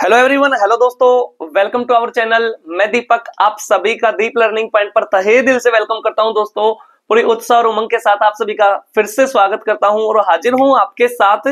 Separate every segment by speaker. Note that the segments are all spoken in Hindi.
Speaker 1: हेलो एवरीवन, हेलो दोस्तों, वेलकम टू आवर चैनल। मैं दीपक आप सभी का दीप लर्निंग पॉइंट पर तहे दिल से वेलकम करता हूं। दोस्तों, पूरी उत्साह और उमंग के साथ आप सभी का फिर से स्वागत करता हूं और हाजिर हूं आपके साथ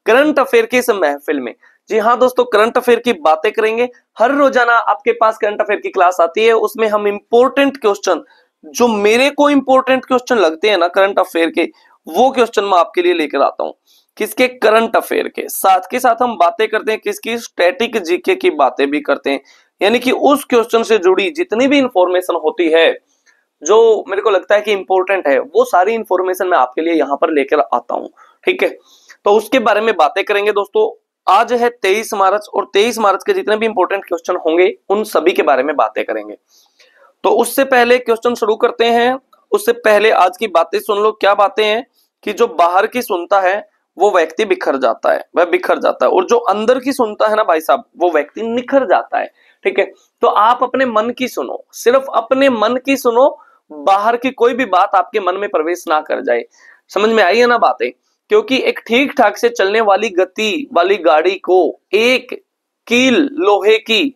Speaker 1: करंट अफेयर की इस महफिल में। जी हां दोस्तों, करंट अफेयर की बातें करेंगे। हर रोजाना आपके पास करंट अफेयर की क्लास आती है, उसमें हम इंपॉर्टेंट क्वेश्चन, जो मेरे को इंपॉर्टेंट क्वेश्चन लगते हैं ना करंट अफेयर के, वो क्वेश्चन मैं आपके लिए लेकर आता हूं। किसके? करंट अफेयर के। साथ के साथ हम बातें करते हैं किसकी? स्टैटिक जीके की बातें भी करते हैं, यानी कि उस क्वेश्चन से जुड़ी जितनी भी इंफॉर्मेशन होती है जो मेरे को लगता है कि इंपॉर्टेंट है, वो सारी इंफॉर्मेशन मैं आपके लिए यहां पर लेकर आता हूं। ठीक है, तो उसके बारे में बातें करेंगे। दोस्तों, आज है 23 मार्च और 23 मार्च के जितने भी इंपॉर्टेंट क्वेश्चन होंगे उन सभी के बारे में बातें करेंगे। तो उससे पहले क्वेश्चन शुरू करते हैं, उससे पहले आज की बातें सुन लो। क्या बातें हैं? कि जो बाहर की सुनता है वो व्यक्ति बिखर जाता है, वह बिखर जाता है, और जो अंदर की सुनता है ना भाई साहब, वो व्यक्ति निखर जाता है। ठीक है, तो आप अपने मन की सुनो, सिर्फ अपने मन की सुनो, बाहर की कोई भी बात आपके मन में प्रवेश ना कर जाए। समझ में आई है ना बातें? क्योंकि एक ठीक ठाक से चलने वाली गति वाली गाड़ी को एक कील लोहे की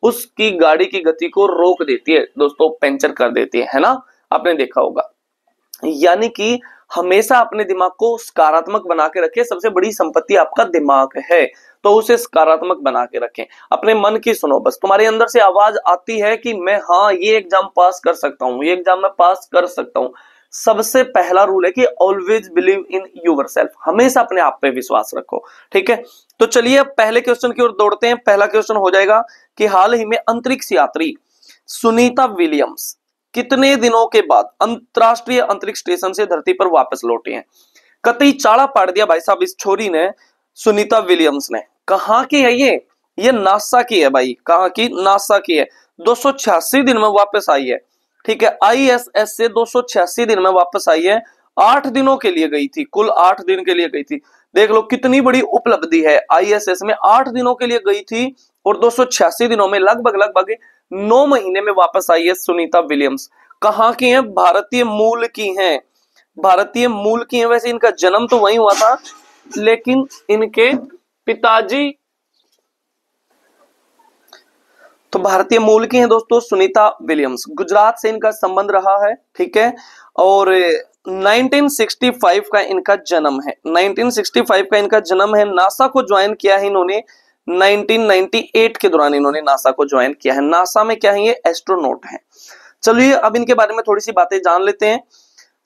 Speaker 1: उसकी गाड़ी की गति को रोक देती है दोस्तों, पंचर कर देती है ना? आपने देखा होगा। यानी कि हमेशा अपने दिमाग को सकारात्मक बना के रखें। सबसे बड़ी संपत्ति आपका दिमाग है, तो उसे सकारात्मक बना के रखें। अपने मन की सुनो। बस तुम्हारे अंदर से आवाज आती है कि मैं हाँ ये एग्जाम पास कर सकता हूं, ये एग्जाम में पास कर सकता हूं। सबसे पहला रूल है कि ऑलवेज बिलीव इन योरसेल्फ, हमेशा अपने आप पे विश्वास रखो। ठीक है, तो चलिए अब पहले क्वेश्चन की ओर दौड़ते हैं। पहला क्वेश्चन हो जाएगा कि हाल ही में अंतरिक्ष यात्री सुनीता विलियम्स कितने दिनों के बाद अंतरराष्ट्रीय अंतरिक्ष स्टेशन से धरती पर वापस लौटे हैं? कतई चाड़ा पाड़ दिया भाई साहब इस छोरी ने, सुनीता विलियम्स ने। कहां की है ये नासा की है भाई। कहां की? नासा की है। 286 दिन में वापस आई है। ठीक है, आईएसएस से 286 दिन में वापस आई है। 8 दिनों के लिए गई थी, कुल 8 दिन के लिए गई थी। देख लो कितनी बड़ी उपलब्धि है। आईएसएस में 8 दिनों के लिए गई थी और 286 दिनों में लगभग 9 महीने में वापस आई है सुनीता विलियम्स। कहां की हैं? भारतीय मूल की हैं। भारतीय मूल की हैं। वैसे इनका जन्म तो वहीं हुआ था, लेकिन इनके पिताजी तो भारतीय मूल की हैं दोस्तों। सुनीता विलियम्स, गुजरात से इनका संबंध रहा है। ठीक है, और 1965 का इनका जन्म है। 1965 का इनका जन्म है। नासा को ज्वाइन किया है इन्होंने 1998 के दौरान, इन्होंने नासा को ज्वाइन किया है। नासा में क्या है? ये एस्ट्रोनॉट है। चलिए अब इनके बारे में थोड़ी सी बातें जान लेते हैं।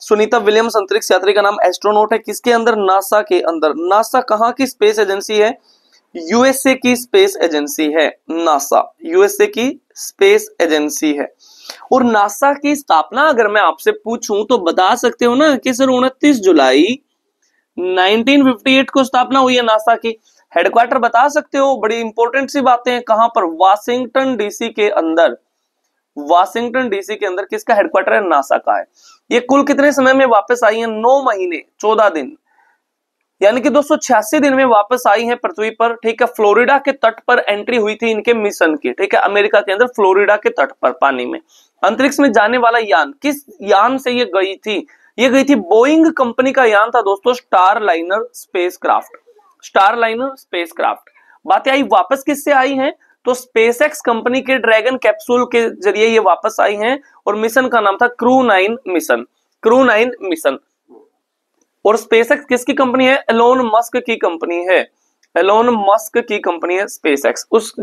Speaker 1: सुनीता विलियम्स अंतरिक्ष यात्री का नाम एस्ट्रोनॉट है। किसके अंदर? नासा के अंदर। नासा कहां की स्पेस एजेंसी है? यूएसए की स्पेस एजेंसी है नासा। यूएसए की स्पेस एजेंसी है। और नासा की स्थापना अगर मैं आपसे पूछूं तो बता सकते हो ना कि सर 29 जुलाई 1958 को स्थापना हुई है नासा की। हेडक्वार्टर बता सकते हो? बड़ी इंपॉर्टेंट सी बातें हैं। कहां पर? वाशिंगटन डीसी के अंदर। वाशिंगटन डीसी के अंदर किसका हेडक्वार्टर है? नासा का है। ये कुल कितने समय में वापस आई है? 9 महीने 14 दिन, यानी कि 286 दिन में वापस आई है पृथ्वी पर। ठीक है, फ्लोरिडा के तट पर एंट्री हुई थी इनके मिशन की। ठीक है, अमेरिका के अंदर फ्लोरिडा के तट पर पानी में। अंतरिक्ष में जाने वाला यान, किस यान से ये गई थी? ये गई थी बोइंग कंपनी का यान था दोस्तों, star liner spacecraft. Star liner spacecraft. बातें आई वापस किससे आई हैं? तो स्पेसएक्स कंपनी के ड्रैगन कैप्सूल के जरिए ये वापस आई हैं, और मिशन का नाम था क्रू 9 मिशन। Crew 9 mission. और स्पेसएक्स किसकी कंपनी है? एलोन मस्क की कंपनी है। एलोन मस्क की कंपनी है स्पेसएक्स। उस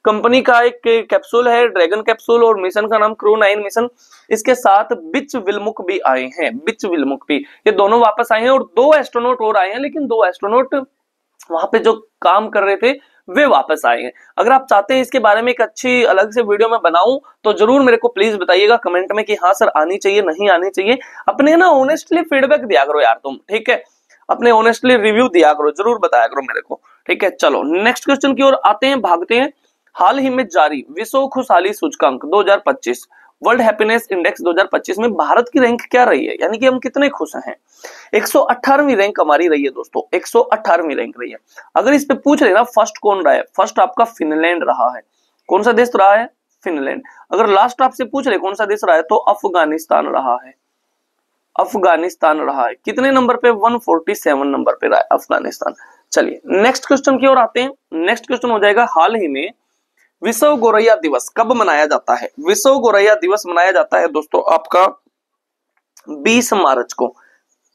Speaker 1: कंपनी का एक कैप्सूल है ड्रैगन कैप्सूल, और मिशन का नाम क्रू 9 मिशन। इसके साथ बिच विल्मुक भी आए हैं। बिच विल्मुक भी, ये दोनों वापस आए हैं। और 2 एस्ट्रोनॉट और आए हैं, लेकिन 2 एस्ट्रोनॉट वहां पे जो काम कर रहे थे वे वापस आए हैं। अगर आप चाहते हैं इसके बारे में एक अच्छी अलग से वीडियो में बनाऊं तो जरूर मेरे को प्लीज बताइएगा कमेंट में कि हाँ सर आनी चाहिए, नहीं आनी चाहिए। अपने ना ऑनेस्टली फीडबैक दिया करो यार तुम। ठीक है, अपने ऑनेस्टली रिव्यू दिया करो, जरूर बताया करो मेरे को। ठीक है, चलो नेक्स्ट क्वेश्चन की ओर आते हैं, भागते हैं। हाल ही में जारी विश्व खुशहाली सूचकांक 2025, वर्ल्ड हैप्पीनेस इंडेक्स 2025 में भारत की रैंक क्या रही है? यानी कि हम कितने खुश हैं? 118वीं रैंक हमारी रही है दोस्तों। 118वीं रैंक रही है। अगर इस पे पूछ रहे ना फर्स्ट कौन रहा है, फर्स्ट आपका फिनलैंड रहा है। कौन सा देश रहा है? फिनलैंड। अगर लास्ट आपसे पूछ रहे कौन सा देश रहा है, तो अफगानिस्तान रहा है। अफगानिस्तान रहा है। कितने नंबर पे? 147 नंबर पे रहा है अफगानिस्तान। चलिए नेक्स्ट क्वेश्चन की ओर आते हैं। नेक्स्ट क्वेश्चन हो जाएगा, हाल ही में विश्व गोरैया दिवस कब मनाया जाता है? विश्व गोरैया दिवस मनाया जाता है दोस्तों आपका 20 मार्च को।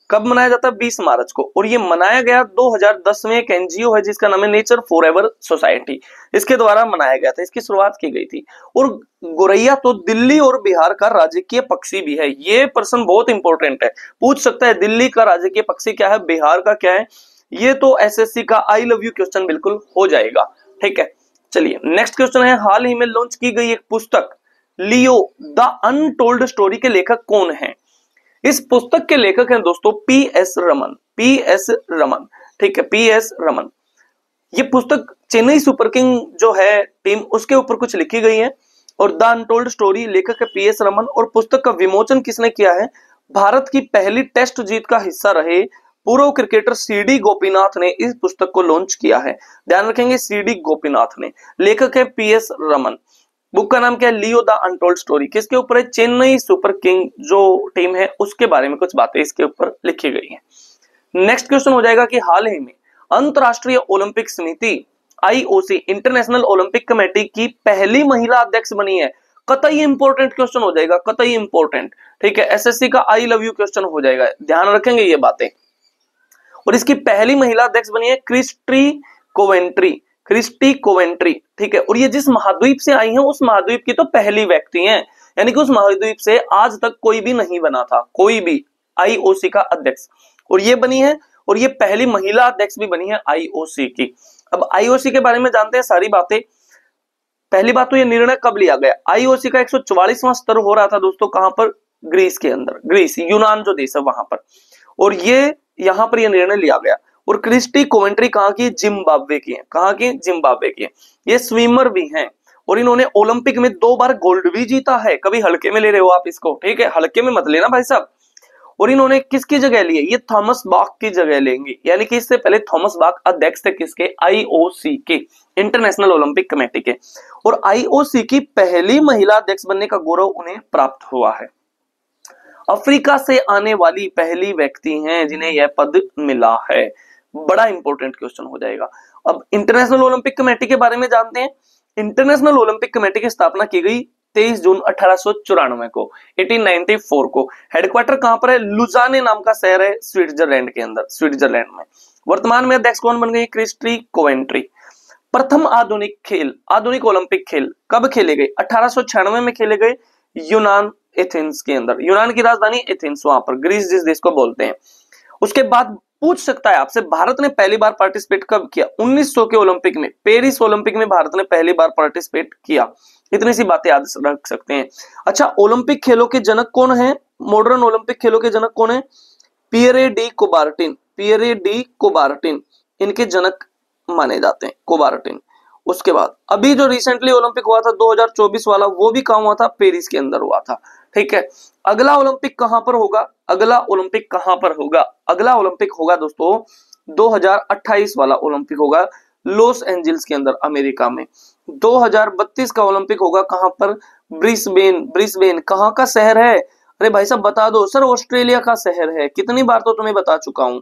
Speaker 1: कब मनाया जाता है? 20 मार्च को। और ये मनाया गया 2010 में एक एनजीओ है जिसका नाम है नेचर फॉरएवर सोसाइटी, इसके द्वारा मनाया गया था, इसकी शुरुआत की गई थी। और गोरैया तो दिल्ली और बिहार का राजकीय पक्षी भी है। ये प्रश्न बहुत इंपॉर्टेंट है, पूछ सकता है दिल्ली का राजकीय पक्षी क्या है, बिहार का क्या है। ये तो एसएससी का आई लव यू क्वेश्चन बिल्कुल हो जाएगा। ठीक है, चलिए नेक्स्ट क्वेश्चन है, हाल ही में लॉन्च की गई एक पुस्तक लियो द अनटोल्ड स्टोरी के लेखक कौन है? इस पुस्तक के लेखक हैं दोस्तों पीएस रमन। पीएस रमन, ठीक है, पीएस रमन। ये पुस्तक चेन्नई सुपर किंग जो है टीम, उसके ऊपर कुछ लिखी गई है। और द अनटोल्ड स्टोरी लेखक है पीएस रमन। और पुस्तक का विमोचन किसने किया है? भारत की पहली टेस्ट जीत का हिस्सा रहे पूर्व क्रिकेटर सीडी गोपीनाथ ने इस पुस्तक को लॉन्च किया है। ध्यान रखेंगे, सीडी गोपीनाथ ने। लेखक है पीएस रमन। बुक का नाम क्या है? Leo the untold story. किसके ऊपर है? चेन्नई सुपर किंग जो टीम है उसके बारे में कुछ बातें इसके ऊपर लिखी गई हैं। नेक्स्ट क्वेश्चन हो जाएगा कि हाल ही में अंतरराष्ट्रीय ओलंपिक समिति आईओसी इंटरनेशनल ओलंपिक कमेटी की पहली महिला अध्यक्ष बनी है। कतई इंपॉर्टेंट क्वेश्चन हो जाएगा, कतई इंपॉर्टेंट। ठीक है, एसएससी का आई लव यू क्वेश्चन हो जाएगा, ध्यान रखेंगे ये बातें। और इसकी पहली महिला अध्यक्ष बनी है क्रिस्टी कोवेंट्री। क्रिस्टी कोवेंट्री, ठीक है। और ये जिस महाद्वीप से आई हैं उस महाद्वीप की तो पहली व्यक्ति हैं, यानी कि उस महाद्वीप से आज तक कोई भी नहीं बना था, कोई भी आईओसी का अध्यक्ष, और ये बनी है। और ये पहली महिला अध्यक्ष भी बनी है आईओसी की। अब आईओसी के बारे में जानते हैं सारी बातें। पहली बात तो ये निर्णय कब लिया गया? आईओसी का 144वां स्तर हो रहा था दोस्तों, कहां पर? ग्रीस के अंदर, ग्रीस यूनान जो देश है वहां पर। और ये यहां पर यह निर्णय लिया गया। और क्रिस्टी कोवेंट्री कहां की? जिम्बाब्वे की है। कहां की? जिम्बाब्वे की है। ये स्विमर भी हैं और इन्होंने ओलंपिक में 2 बार गोल्ड भी जीता है। कभी हल्के में ले रहे हो आप इसको, ठीक है, हल्के में मत लेना भाई साहब। और इन्होंने किसकी जगह ली है? ये थॉमस बाक की जगह लेंगे, यानी कि इससे पहले थॉमस बाक अध्यक्ष थे किसके? आईओसी के, इंटरनेशनल ओलंपिक कमेटी के। और आईओसी की पहली महिला अध्यक्ष बनने का गौरव उन्हें प्राप्त हुआ है। अफ्रीका से आने वाली पहली व्यक्ति हैं जिन्हें यह पद मिला है। बड़ा इंपॉर्टेंट क्वेश्चन हो जाएगा। अब इंटरनेशनल ओलंपिक कमेटी के बारे में जानते हैं। इंटरनेशनल ओलंपिक कमेटी की स्थापना की गई 23 जून 1894 को, 1894 को। हेडक्वार्टर कहां पर है? लुजाने नाम का शहर है स्विट्जरलैंड के अंदर, स्विट्जरलैंड में। वर्तमान में अध्यक्ष कौन बन गई? Christie Coventry. प्रथम आधुनिक खेल, आधुनिक ओलंपिक खेल कब खेले गए? 1896 में खेले गए यूनान, एथेंस के अंदर। यूनान की राजधानी एथेंस, वहां पर, ग्रीस जिस देश को बोलते हैं। उसके बाद पूछ सकता है आपसे, भारत ने पहली बार पार्टिसिपेट कब किया? 1900 के ओलंपिक में, पेरिस ओलंपिक में भारत ने पहली बार पार्टिसिपेट किया। इतनी सी बातें याद रख सकते हैं। अच्छा, ओलंपिक खेलों के जनक कौन है? मॉडर्न ओलंपिक खेलों के जनक कौन है? Pierre de Coubertin. Pierre de Coubertin इनके जनक माने जाते हैं, कुबार्टिन। उसके बाद अभी जो रिसेंटली ओलंपिक हुआ था 2024 वाला, वो भी कहां हुआ था? पेरिस के अंदर हुआ था। ठीक है, अगला ओलंपिक कहां पर होगा? अगला ओलंपिक कहां पर होगा? अगला ओलंपिक होगा दोस्तों 2028 वाला ओलंपिक होगा लॉस एंजल्स के अंदर, अमेरिका में। 2032 का ओलंपिक होगा कहां पर? ब्रिस्बेन। ब्रिस्बेन कहां का शहर है? अरे भाई साहब बता दो सर, ऑस्ट्रेलिया का शहर है। कितनी बार तो तुम्हें बता चुका हूं।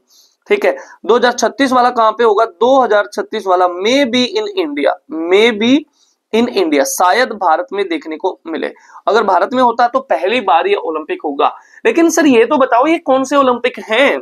Speaker 1: ठीक है, 2036 वाला कहां पे होगा? 2036 वाला may be in India, may be in India, शायद भारत में देखने को मिले। अगर भारत में होता तो पहली बार ये ओलंपिक होगा। लेकिन सर ये तो बताओ ये कौन से ओलंपिक हैं?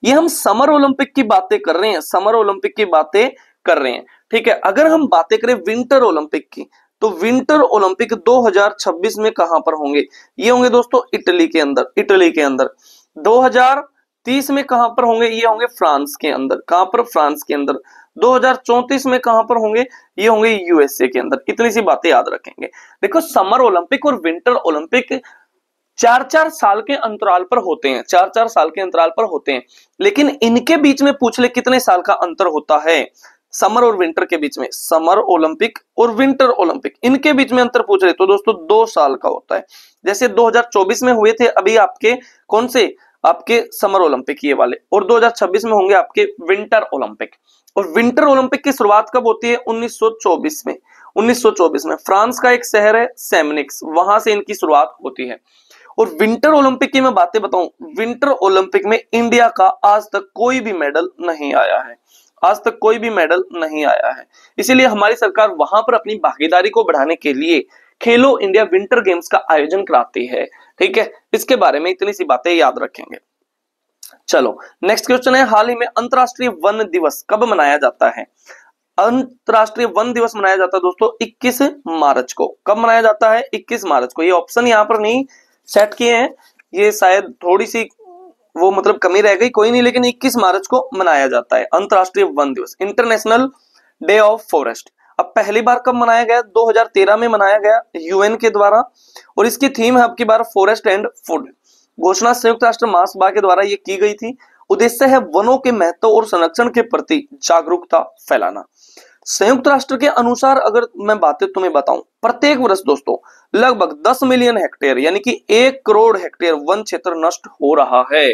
Speaker 1: ये हम समर ओलंपिक की बातें कर रहे हैं, समर ओलंपिक की बातें कर रहे हैं। ठीक है, अगर हम बातें करें विंटर ओलंपिक की, तो विंटर ओलंपिक 2026 में कहां पर होंगे? ये होंगे दोस्तों इटली के अंदर, इटली के अंदर। 2030 में कहां पर होंगे? ये होंगे फ्रांस के अंदर। कहां पर? फ्रांस के अंदर। 2034 में कहां पर होंगे? ये होंगे यूएसए के अंदर। इतनी सी बातें याद रखेंगे। देखो, समर ओलंपिक और विंटर ओलंपिक 4-4 साल के अंतराल पर होते हैं, 4-4 साल के अंतराल पर होते हैं। लेकिन इनके बीच में पूछ ले कितने साल का अंतर होता है? समर और विंटर के बीच में, समर ओलंपिक और विंटर ओलंपिक, इनके बीच में अंतर पूछ रहे तो दोस्तों 2 साल का होता है। जैसे 2024 में हुए थे अभी आपके कौन से? आपके समर ओलंपिक ये वाले, और 2026 में होंगे आपके विंटर ओलंपिक। और विंटर ओलंपिक की शुरुआत कब होती है? 1924 में। 1924 में फ्रांस का एक शहर है सेमनिक्स, वहां से इनकी शुरुआत होती है। और विंटर ओलंपिक की मैं बातें बताऊं, विंटर ओलंपिक में इंडिया का आज तक कोई भी मेडल नहीं आया है, आज तक कोई भी मेडल नहीं आया है। इसीलिए हमारी सरकार वहां पर अपनी भागीदारी को बढ़ाने के लिए खेलो इंडिया विंटर गेम्स का आयोजन कराती है। ठीक है, इसके बारे में इतनी सी बातें याद रखेंगे। चलो नेक्स्ट क्वेश्चन है, हाल ही में अंतरराष्ट्रीय वन दिवस कब मनाया जाता है? अंतरराष्ट्रीय वन दिवस मनाया जाता है दोस्तों 21 मार्च को। कब मनाया जाता है? 21 मार्च को। ये ऑप्शन यहाँ पर नहीं सेट किए हैं, ये शायद थोड़ी सी वो मतलब कमी रह गई, कोई नहीं, लेकिन 21 मार्च को मनाया जाता है अंतरराष्ट्रीय वन दिवस, इंटरनेशनल डे ऑफ फॉरेस्ट। अब पहली बार कब मनाया गया? 2013 में मनाया गया यूएन के द्वारा, और इसकी थीम है अब की बार फॉरेस्ट एंड फूड। घोषणा संयुक्त राष्ट्र महासभा के द्वारा ये की गई थी। उद्देश्य है वनों के महत्व और संरक्षण के प्रति जागरूकता फैलाना। संयुक्त राष्ट्र के अनुसार अगर मैं बातें तुम्हें बताऊं, प्रत्येक वर्ष दोस्तों लगभग 10 मिलियन हेक्टेयर यानी कि 1 करोड़ हेक्टेयर वन क्षेत्र नष्ट हो रहा है।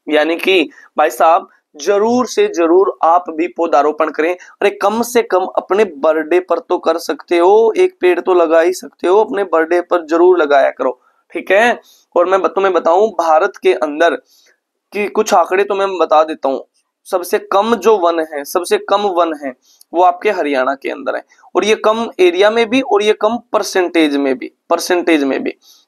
Speaker 1: यानी कि भाई साहब जरूर से जरूर आप भी पौधारोपण करें। अरे कम से कम अपने बर्थडे पर तो कर सकते हो, एक पेड़ तो लगा ही सकते हो, अपने बर्थडे पर जरूर लगाया करो। ठीक है, और मैं तुम्हें बताऊं भारत के अंदर कि कुछ आंकड़े तो मैं बता देता हूं। सबसे कम जो वन है, सबसे कम वन है वो आपके हरियाणा के अंदर है, और ये कम एरिया में भी और ये कम परसेंटेज में भी।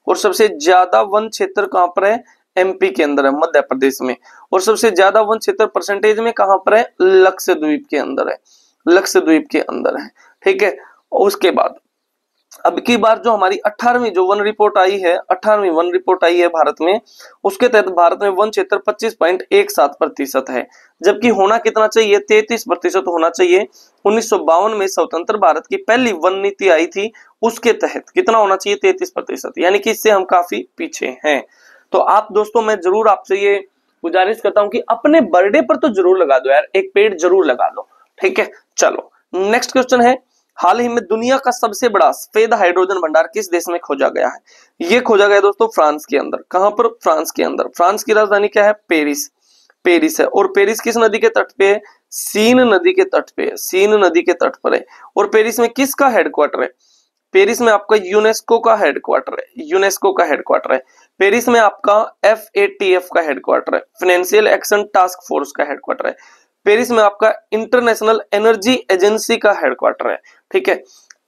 Speaker 1: और सबसे ज्यादा वन क्षेत्र कहां पर है? एमपी के अंदर है, मध्य प्रदेश में। और सबसे ज्यादा वन क्षेत्र परसेंटेज में कहां पर है? लक्षद्वीप के अंदर है, लक्षद्वीप के अंदर है। ठीक है, उसके बाद अब की बार जो हमारी 18वीं जो वन रिपोर्ट आई है, 18वीं वन रिपोर्ट आई है भारत में, उसके तहत भारत में वन क्षेत्र 25.17% है, जबकि होना कितना चाहिए? 33% होना चाहिए। 1952 में स्वतंत्र भारत की पहली वन नीति आई थी, उसके तहत कितना होना चाहिए? 33%, यानी कि इससे हम काफी पीछे हैं। तो आप दोस्तों मैं जरूर आपसे ये गुजारिश करता हूं कि अपने बर्थडे पर तो जरूर लगा दो यार, एक पेड़ जरूर लगा दो। ठीक है, चलो नेक्स्ट क्वेश्चन है, हाल ही में दुनिया का सबसे बड़ा सफेद हाइड्रोजन भंडार किस देश में खोजा गया है? ये खोजा गया दोस्तों फ्रांस के अंदर। कहां पर? फ्रांस के अंदर। फ्रांस की राजधानी क्या है? पेरिस। पेरिस है। और पेरिस किस नदी के तट पे है? सीन नदी के तट पे है, सीन नदी के तट पर है। और पेरिस में किसका हेडक्वार्टर है? पेरिस में आपका यूनेस्को का हेडक्वार्टर है, यूनेस्को का हेडक्वार्टर है। पेरिस में आपका FATF का हेडक्वार्टर है, फाइनेंशियल एक्शन टास्क फोर्स का हेडक्वार्टर है। पेरिस में आपका इंटरनेशनल एनर्जी एजेंसी का हेडक्वार्टर है। ठीक है,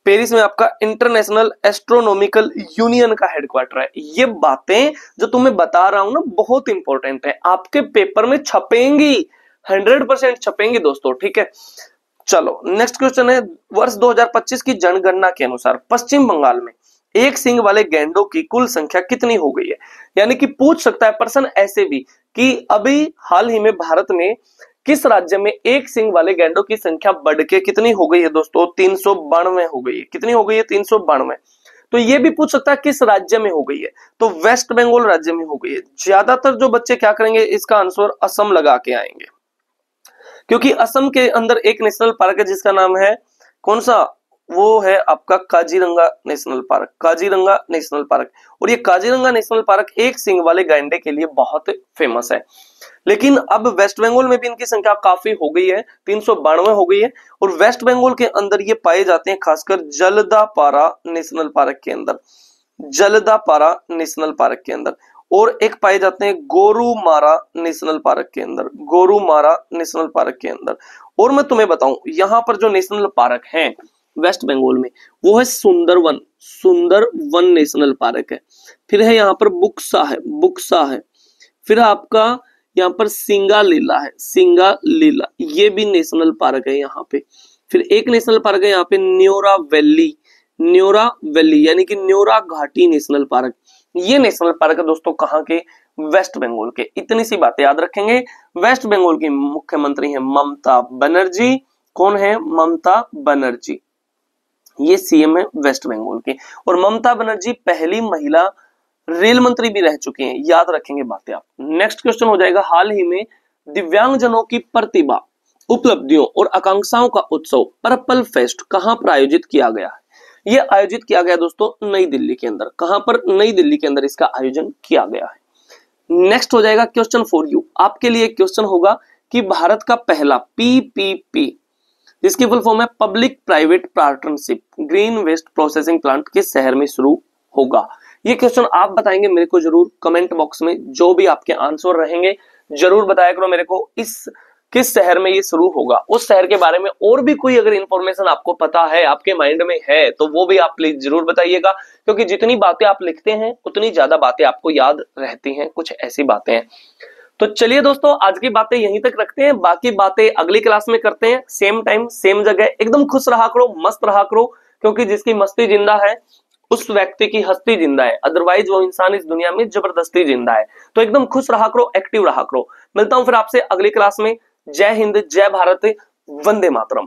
Speaker 1: पेरिस में आपका इंटरनेशनल एस्ट्रोनॉमिकल यूनियन का हेडक्वार्टर है। ये बातें जो तुम्हें बता रहा हूं ना बहुत इंपॉर्टेंट है, आपके पेपर में छपेंगी, 100% छपेंगी दोस्तों। ठीक है, चलो नेक्स्ट क्वेश्चन है, वर्ष 2025 की जनगणना के अनुसार पश्चिम बंगाल में एक सींग वाले गैंडों की कुल संख्या कितनी हो गई है? यानी कि पूछ सकता है प्रश्न ऐसे भी कि अभी हाल ही में भारत में किस राज्य में एक सींग वाले गैंडों की संख्या बढ़ के कितनी हो गई है दोस्तों? 392 हो गई है। कितनी हो गई है? 392। तो ये भी पूछ सकता है किस राज्य में हो गई है, तो वेस्ट बंगाल राज्य में हो गई है। ज्यादातर जो बच्चे क्या करेंगे, इसका आंसर असम लगा के आएंगे, क्योंकि असम के अंदर एक नेशनल पार्क है जिसका नाम है कौन सा? वो है आपका Kaziranga national park, Kaziranga national park. और ये काजीरंगा नेशनल पार्क एक सींग वाले गैंडे के लिए बहुत फेमस है। लेकिन अब वेस्ट बंगाल में भी इनकी संख्या काफी हो गई है, 392 हो गई है। और वेस्ट बंगाल के अंदर ये पाए जाते हैं खासकर जलदापारा नेशनल पार्क के अंदर, जलदापारा नेशनल पार्क के अंदर। और एक पाए जाते हैं गोरुमारा नेशनल पार्क के अंदर, गोरुमारा नेशनल पार्क के अंदर। और मैं तुम्हें बताऊं यहाँ पर जो नेशनल पार्क है वेस्ट बंगाल में वो है सुंदरवन, सुंदरवन नेशनल पार्क है। फिर है यहाँ पर बुक्सा है, बुक्सा है। फिर आपका यहाँ पर सिंगालीला है, सिंगालीला, ये भी नेशनल पार्क है यहाँ पे। फिर एक नेशनल पार्क है यहाँ पे न्योरा वैली, न्योरा वैली यानी कि न्योरा घाटी नेशनल पार्क। ये नेशनल पार्क है दोस्तों कहाँ के? वेस्ट बंगाल के। इतनी सी बातें याद रखेंगे। वेस्ट बंगाल की मुख्यमंत्री है ममता बनर्जी। कौन है? ममता बनर्जी, ये सीएम है वेस्ट बंगाल के। और ममता बनर्जी पहली महिला रेल मंत्री भी रह चुके हैं, याद रखेंगे बातें आप। नेक्स्ट क्वेश्चन हो जाएगा, हाल ही में दिव्यांगजनों की प्रतिभा, उपलब्धियों और आकांक्षाओं का उत्सव पर्पल फेस्ट कहां पर आयोजित किया गया है? यह आयोजित किया गया दोस्तों नई दिल्ली के अंदर। कहां पर? नई दिल्ली के अंदर इसका आयोजन किया गया है। नेक्स्ट हो जाएगा क्वेश्चन फॉर यू, आपके लिए क्वेश्चन होगा कि भारत का पहला PPP जिसकी फुल फॉर्म है public private partnership green waste processing plant किस शहर में शुरू होगा? ये क्वेश्चन आप बताएंगे मेरे को जरूर कमेंट बॉक्स में, जो भी आपके आंसर रहेंगे जरूर बताया करो मेरे को। किस शहर में ये शुरू होगा, उस शहर के बारे में और भी कोई अगर इंफॉर्मेशन आपको पता है, आपके माइंड में है, तो वो भी आप प्लीज जरूर बताइएगा, क्योंकि जितनी बातें आप लिखते हैं उतनी ज्यादा बातें आपको याद रहती हैं, कुछ ऐसी बातें हैं। तो चलिए दोस्तों, आज की बातें यहीं तक रखते हैं, बाकी बातें अगली क्लास में करते हैं, सेम टाइम सेम जगह। एकदम खुश रहा करो, मस्त रहा करो, क्योंकि जिसकी मस्ती जिंदा है उस व्यक्ति की हस्ती जिंदा है, अदरवाइज वो इंसान इस दुनिया में जबरदस्ती जिंदा है। तो एकदम खुश रहा करो, एक्टिव रहा करो। मिलता हूं फिर आपसे अगली क्लास में। जय हिंद, जय भारत, वंदे मातरम।